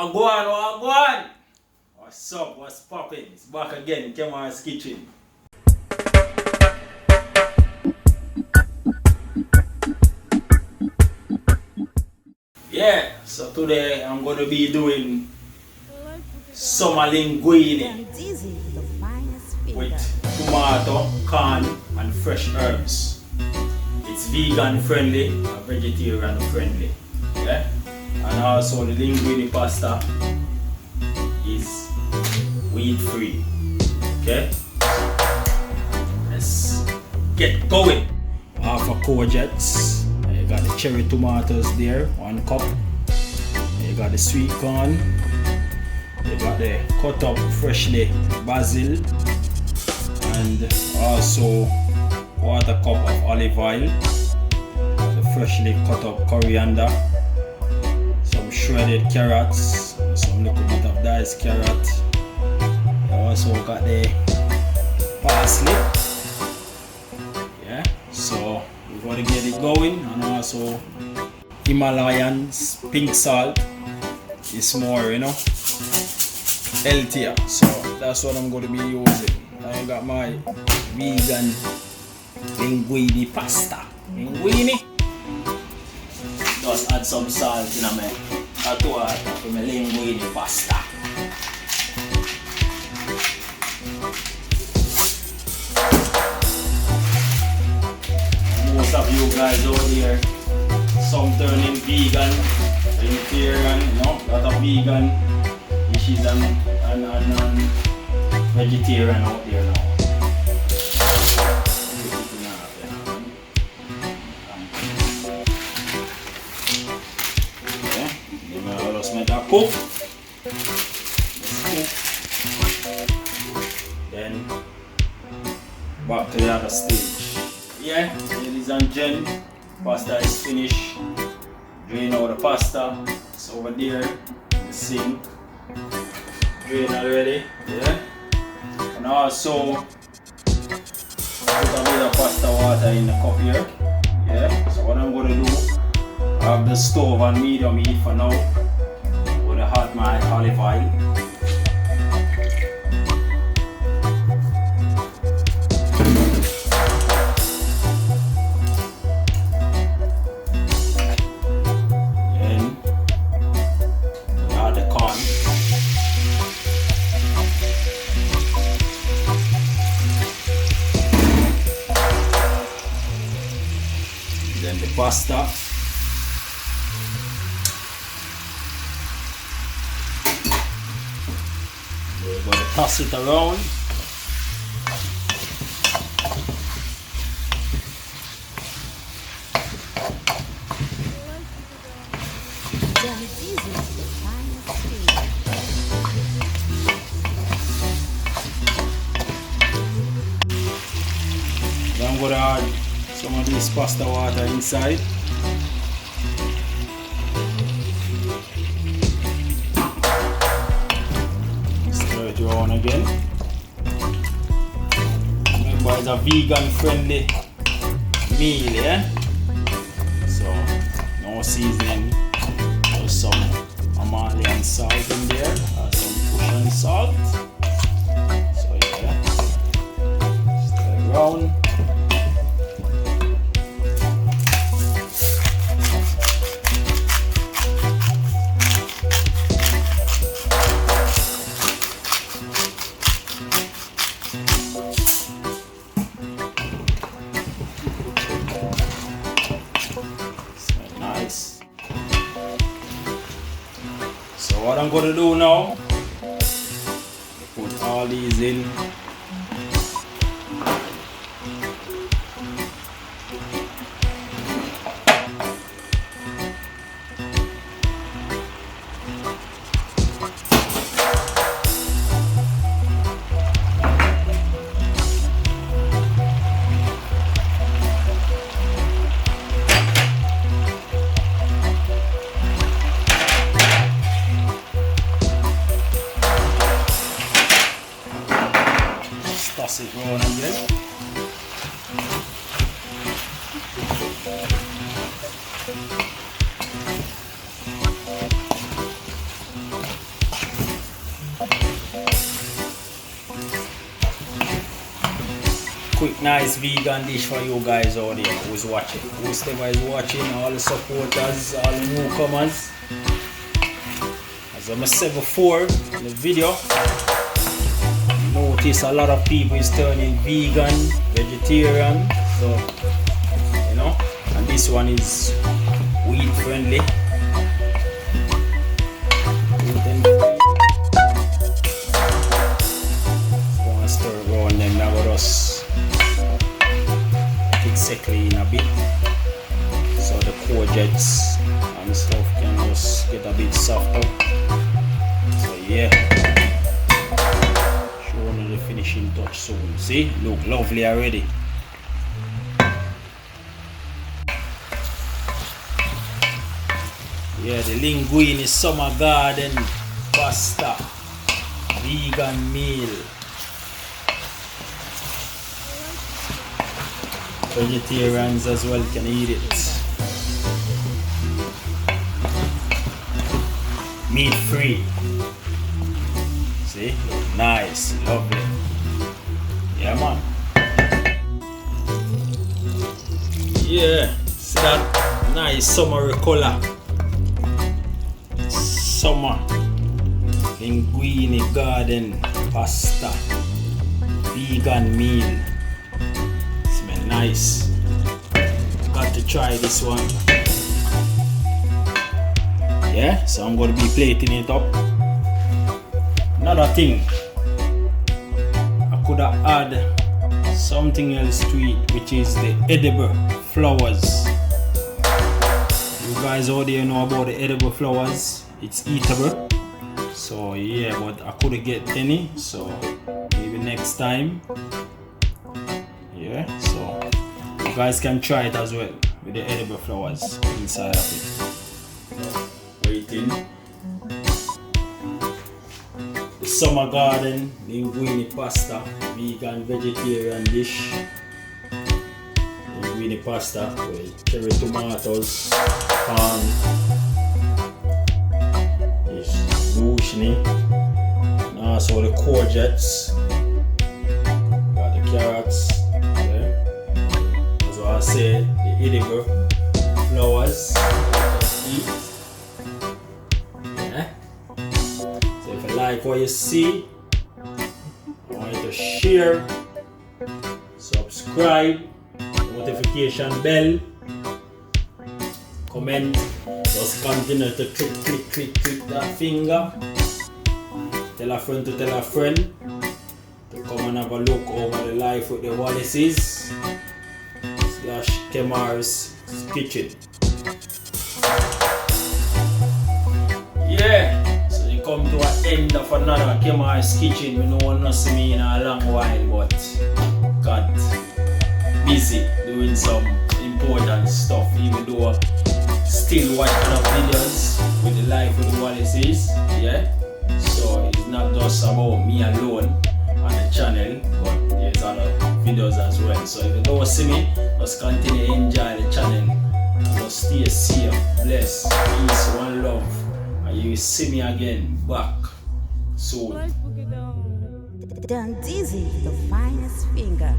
Wagwan! What's up? What's poppin'? It's back again, Kemar's Kitchen. Yeah, so today I'm going to be doing some linguine with tomato, corn and fresh herbs. It's vegan friendly and vegetarian friendly. Yeah? And also the linguine pasta is wheat free. Okay? Let's get going. Half a courgettes. You got the cherry tomatoes there, 1 cup. You got the sweet corn. You got the cut up freshly basil. And also 1/4 cup of olive oil. The freshly cut up coriander. Some shredded carrots. Some little bit of diced carrot. You also got the parsley. Yeah, so we're going to get it going. And also Himalayan pink salt is more, healthier. So that's what I'm going to be using. I got my vegan linguine pasta. Linguine. Just add some salt in my hot water for my linguine pasta. Most of you guys out here, some turning vegan, vegetarian, a lot of vegan dishes and vegetarian out there now. Okay, let's make that cook. Then back to the other stage. Yeah, ladies and gents, pasta is finished. Drain out the pasta. It's over there in the sink. Drain already. Yeah. And also put a bit of pasta water in the cup here. Yeah. So what I'm gonna do, I have the stove on medium heat for now. I'm gonna add my olive oil. Then the pasta. We're going to toss it around. Then I'm going to add some of this pasta water inside. Stir it around again. Remember, it's a vegan friendly meal, yeah? So, no seasoning, just some Himalayan salt in there, some Russian salt. So, yeah, stir it around. So what I'm going to do now, put all these in. Just toss it round again. Quick nice vegan dish for you guys out there who's watching. Whoever is watching, all the supporters, all the newcomers. As I said before in the video, notice a lot of people is turning vegan, vegetarian, so you know, and this one is wheat friendly. Gluten free. Just gonna stir it around them now with us. Secondly in a bit so the courgettes and stuff can just get a bit softer. So yeah, showing you the finishing touch soon. See, look lovely already. Yeah, the linguine is summer garden pasta vegan meal. Vegetarians as well can eat it. Meat free. See? Nice, lovely. Yeah man. Yeah, see that nice summery color. Summer. Linguine garden pasta. Vegan meal. Nice. Got to try this one. Yeah, so I'm going to be plating it up. Another thing, I could have add something else to it, which is the edible flowers. You guys out there know about the edible flowers. It's eatable. So yeah, but I couldn't get any, so maybe next time. Yeah, so you guys can try it as well with the edible flowers inside of it. Waiting. The summer garden linguine pasta, vegan vegetarian dish. Linguine pasta with cherry tomatoes, corn, zucchini, and also the courgettes. Got the carrots. I say the edible flowers eat. Yeah. So if you like what you see, I want you to share, subscribe, notification bell, comment, just continue to click that finger. Tell a friend to tell a friend to come and have a look over the life with the Wallaces. Kemar's kitchen. Yeah, so you come to an end of another Kemar's kitchen. We no one not see me in a long while, but got busy doing some important stuff, even though still watch other videos with the life of the Wallaces. Yeah, so it's not just about me alone on the channel, but there's other videos as well. So if you don't see me, just continue to enjoy the channel and just stay safe, blessed, peace, one love, and you will see me again back soon. Done dizzy, the finest finger.